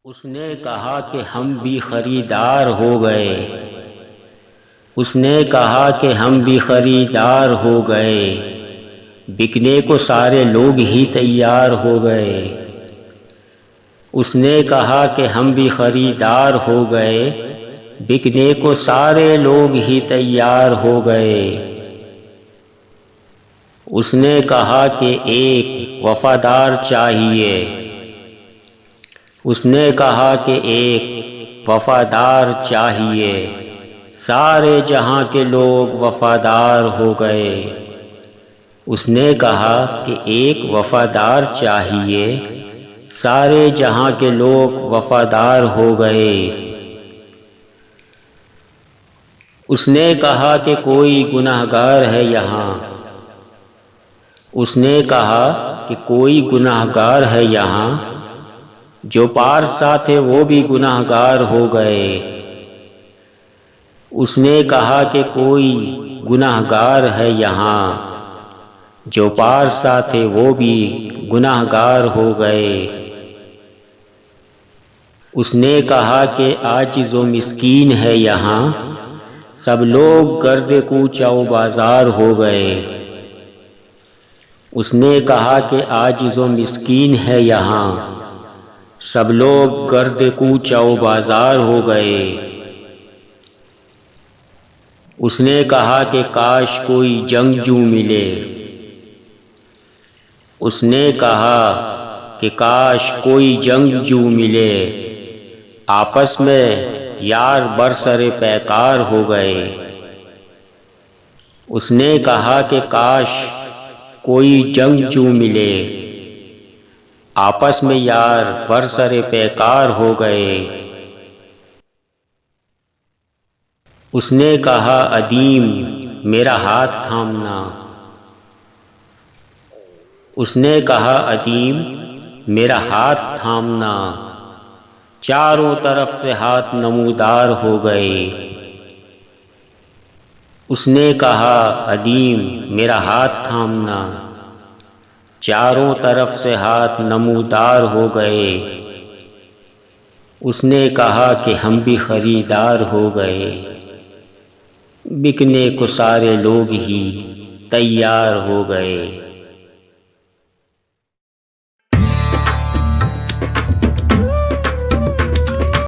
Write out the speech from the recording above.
اس نے کہا کہ ہم بھی خریدار ہو گئے۔ اس نے کہا کہ ہم بھی خریدار ہو گئے، بکنے کو سارے لوگ ہی تیار ہو گئے۔ اس نے کہا کہ ہم بھی خریدار ہو گئے، بکنے کو سارے لوگ ہی تیار ہو گئے۔ اس نے کہا کہ ایک وفادار چاہیے۔ اس نے کہا کہ ایک وفادار چاہیے، سارے جہاں کے لوگ وفادار ہو گئے۔ اس نے کہا کہ ایک وفادار چاہیے، سارے جہاں کے لوگ وفادار ہو گئے۔ اس نے کہا کہ کوئی گنہگار ہے یہاں۔ اس نے کہا کہ کوئی گنہگار ہے یہاں، جو پارسا تھے وہ بھی گنہگار ہو گئے۔ اس نے کہا کہ کوئی گنہگار ہے یہاں، جو پارسا تھے وہ بھی گنہگار ہو گئے۔ اس نے کہا کہ عاجز و مسکین ہے یہاں، سب لوگ گرد کوچہ و بازار ہو گئے۔ اس نے کہا کہ عاجز و مسکین ہے یہاں، سب لوگ گرد کوچہ و بازار ہو گئے۔ اس نے کہا کہ کاش کوئی جنگجو ملے۔ اس نے کہا کہ کاش کوئی جنگجو ملے، آپس میں یار برسر پیکار ہو گئے۔ اس نے کہا کہ کاش کوئی جنگجو ملے، آپس میں یار برسر پیکار ہو گئے۔ اس نے کہا ادیم میرا ہاتھ تھامنا۔ اس نے کہا ادیم میرا ہاتھ تھامنا، چاروں طرف سے ہاتھ نمودار ہو گئے۔ اس نے کہا ادیم میرا ہاتھ تھامنا، چاروں طرف سے ہاتھ نمودار ہو گئے۔ اس نے کہا کہ ہم بھی خریدار ہو گئے، بکنے کو سارے لوگ ہی تیار ہو گئے۔